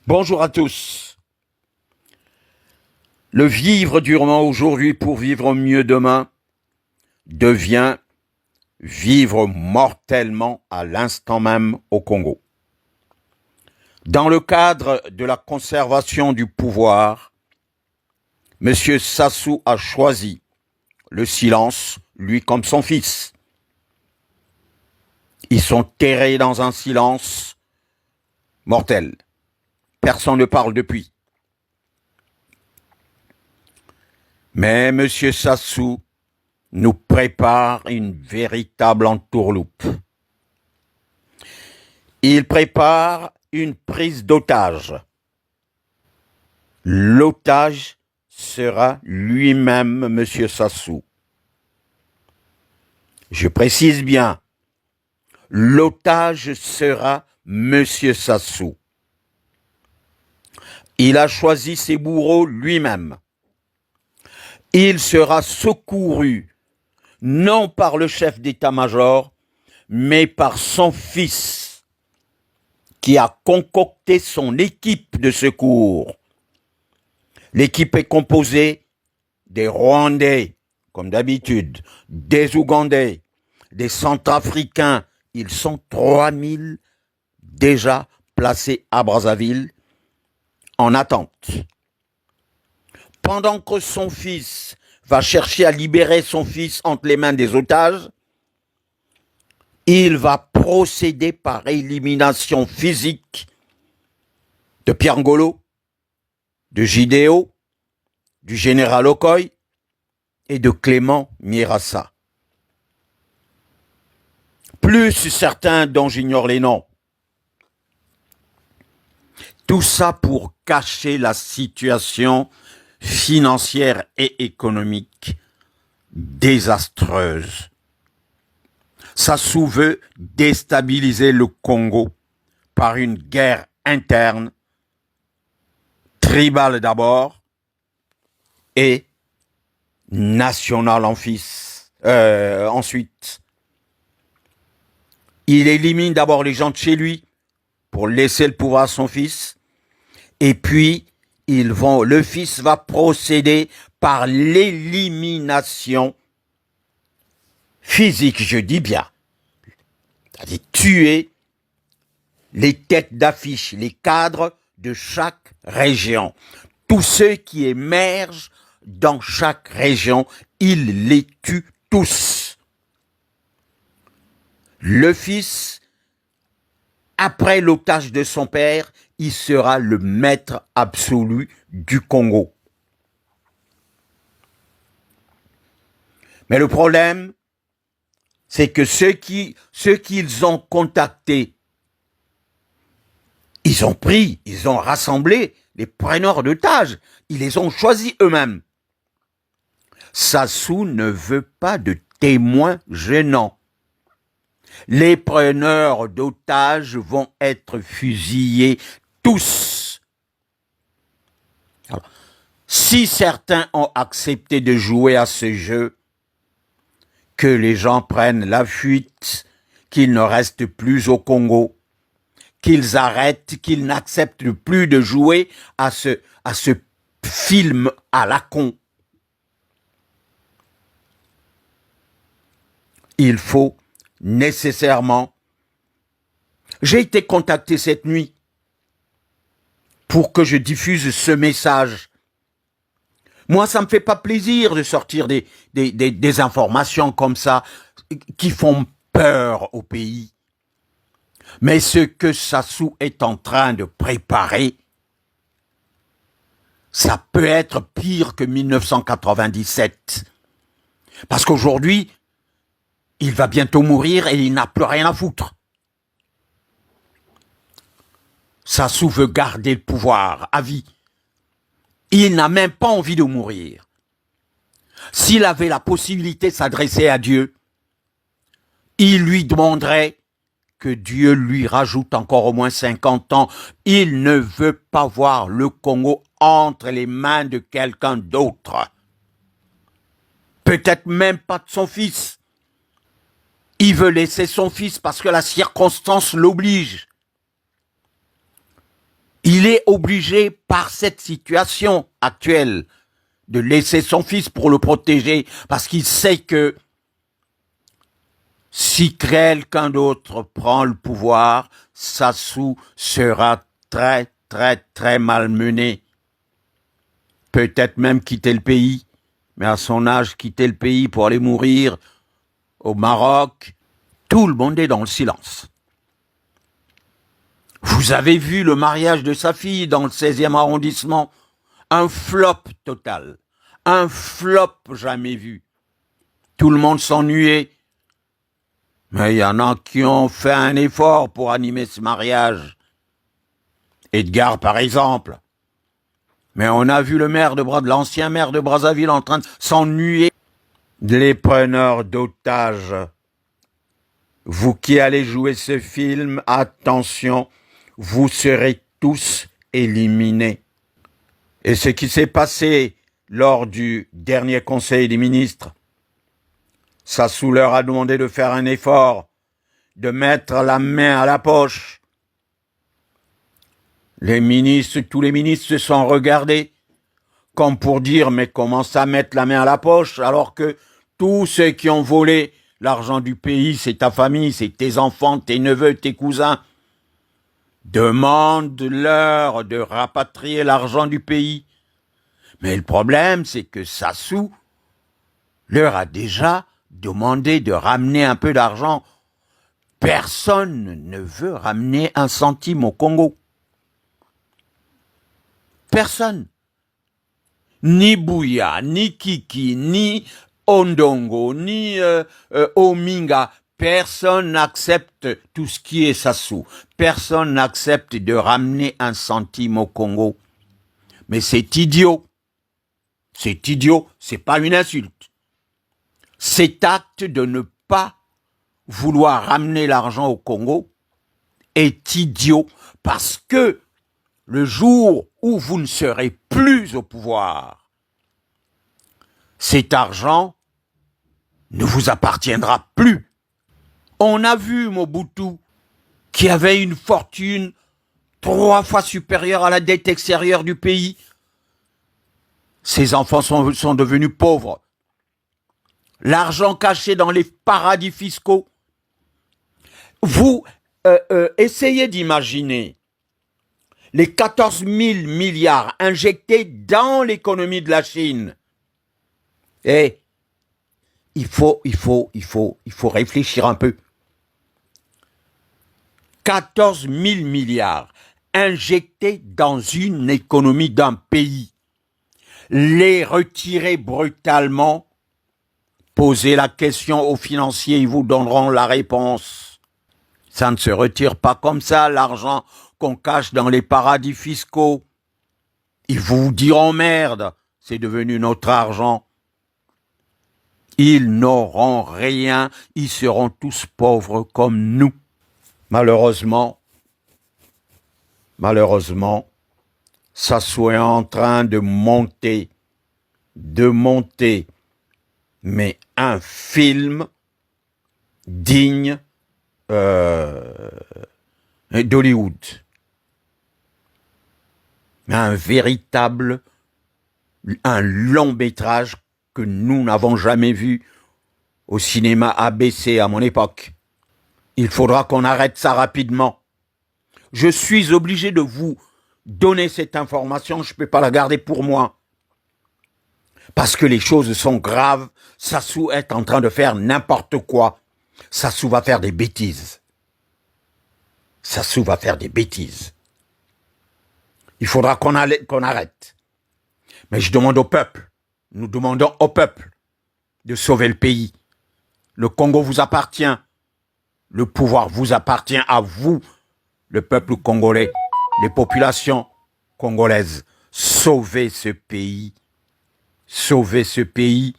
Bonjour à tous. Le vivre durement aujourd'hui pour vivre mieux demain devient vivre mortellement à l'instant même au Congo. Dans le cadre de la conservation du pouvoir, M. Sassou a choisi le silence, lui comme son fils. Ils sont terrés dans un silence mortel. Personne ne parle depuis. Mais M. Sassou nous prépare une véritable entourloupe. Il prépare une prise d'otage. L'otage sera lui-même M. Sassou. Je précise bien, l'otage sera M. Sassou. Il a choisi ses bourreaux lui-même. Il sera secouru non par le chef d'état-major, mais par son fils, qui a concocté son équipe de secours. L'équipe est composée des Rwandais, comme d'habitude, des Ougandais, des Centrafricains. Ils sont 3000 déjà placés à Brazzaville en attente. Pendant que son fils va chercher à libérer son fils entre les mains des otages, il va procéder par élimination physique de Pierre Ngolo, de Jidéo, du général Okoye et de Clément Mirassa. Plus certains dont j'ignore les noms. Tout ça pour cacher la situation financière et économique désastreuse. Sassou veut déstabiliser le Congo par une guerre interne, tribale d'abord, et nationale ensuite. Il élimine d'abord les gens de chez lui pour laisser le pouvoir à son fils, et puis le fils va procéder par l'élimination physique, je dis bien. C'est-à-dire tuer les têtes d'affiche, les cadres de chaque région. Tous ceux qui émergent dans chaque région, il les tue tous. Le fils, après l'otage de son père, il sera le maître absolu du Congo. Mais le problème, c'est que ceux qu'ils ont contactés, ils ont rassemblé les preneurs d'otages. Ils les ont choisis eux-mêmes. Sassou ne veut pas de témoins gênants. Les preneurs d'otages vont être fusillés tous. Alors, si certains ont accepté de jouer à ce jeu, que les gens prennent la fuite, qu'ils ne restent plus au Congo, qu'ils arrêtent, qu'ils n'acceptent plus de jouer à ce film à la con. Il faut nécessairement... J'ai été contacté cette nuit pour que je diffuse ce message. Moi, ça me fait pas plaisir de sortir des informations comme ça qui font peur au pays. Mais ce que Sassou est en train de préparer, ça peut être pire que 1997. Parce qu'aujourd'hui, il va bientôt mourir et il n'a plus rien à foutre. Sassou veut garder le pouvoir à vie. Il n'a même pas envie de mourir. S'il avait la possibilité de s'adresser à Dieu, il lui demanderait que Dieu lui rajoute encore au moins 50 ans. Il ne veut pas voir le Congo entre les mains de quelqu'un d'autre. Peut-être même pas de son fils. Il veut laisser son fils parce que la circonstance l'oblige. Il est obligé par cette situation actuelle de laisser son fils pour le protéger parce qu'il sait que si quelqu'un d'autre prend le pouvoir, Sassou sera très, très, très malmené. Peut-être même quitter le pays, mais à son âge, quitter le pays pour aller mourir au Maroc, tout le monde est dans le silence. Vous avez vu le mariage de sa fille dans le 16e arrondissement, un flop total, un flop jamais vu. Tout le monde s'ennuyait. Mais il y en a qui ont fait un effort pour animer ce mariage. Edgar, par exemple. Mais on a vu l'ancien maire de Brazzaville en train de s'ennuyer. Les preneurs d'otages. Vous qui allez jouer ce film, attention, vous serez tous éliminés. Et ce qui s'est passé lors du dernier Conseil des ministres, Sassou leur a demandé de faire un effort, de mettre la main à la poche. Tous les ministres se sont regardés, comme pour dire, mais comment ça mettre la main à la poche, alors que tous ceux qui ont volé l'argent du pays, c'est ta famille, c'est tes enfants, tes neveux, tes cousins. Demande-leur de rapatrier l'argent du pays. Mais le problème, c'est que Sassou leur a déjà demandé de ramener un peu d'argent. Personne ne veut ramener un centime au Congo. Personne. Ni Bouya, ni Kiki, ni Ondongo, ni Ominga. Personne n'accepte tout ce qui est Sassou. Personne n'accepte de ramener un centime au Congo. Mais c'est idiot. C'est idiot, c'est pas une insulte. Cet acte de ne pas vouloir ramener l'argent au Congo est idiot parce que le jour où vous ne serez plus au pouvoir, cet argent ne vous appartiendra plus. On a vu Mobutu qui avait une fortune 3 fois supérieure à la dette extérieure du pays. Ses enfants sont devenus pauvres. L'argent caché dans les paradis fiscaux. Vous essayez d'imaginer les 14 000 milliards injectés dans l'économie de la Chine. Et il faut réfléchir un peu. 14 000 milliards injectés dans une économie d'un pays. Les retirer brutalement, posez la question aux financiers, ils vous donneront la réponse. Ça ne se retire pas comme ça, l'argent qu'on cache dans les paradis fiscaux. Ils vous diront merde, c'est devenu notre argent. Ils n'auront rien, ils seront tous pauvres comme nous. Malheureusement, Sassou est en train de monter, mais un film digne d'Hollywood. Un long métrage que nous n'avons jamais vu au cinéma ABC à mon époque. Il faudra qu'on arrête ça rapidement. Je suis obligé de vous donner cette information, je ne peux pas la garder pour moi. Parce que les choses sont graves, Sassou est en train de faire n'importe quoi. Sassou va faire des bêtises. Il faudra qu'on arrête. Mais je demande au peuple, nous demandons au peuple de sauver le pays. Le Congo vous appartient. Le pouvoir vous appartient à vous, le peuple congolais, les populations congolaises. Sauvez ce pays. Sauvez ce pays.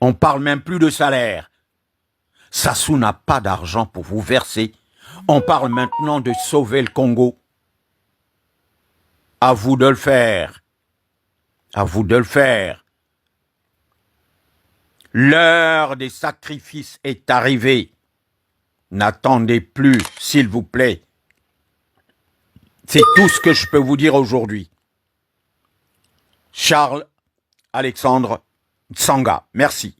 On parle même plus de salaire. Sassou n'a pas d'argent pour vous verser. On parle maintenant de sauver le Congo. À vous de le faire. À vous de le faire. L'heure des sacrifices est arrivée. N'attendez plus, s'il vous plaît. C'est tout ce que je peux vous dire aujourd'hui. Charles Alexandre Tsanga. Merci.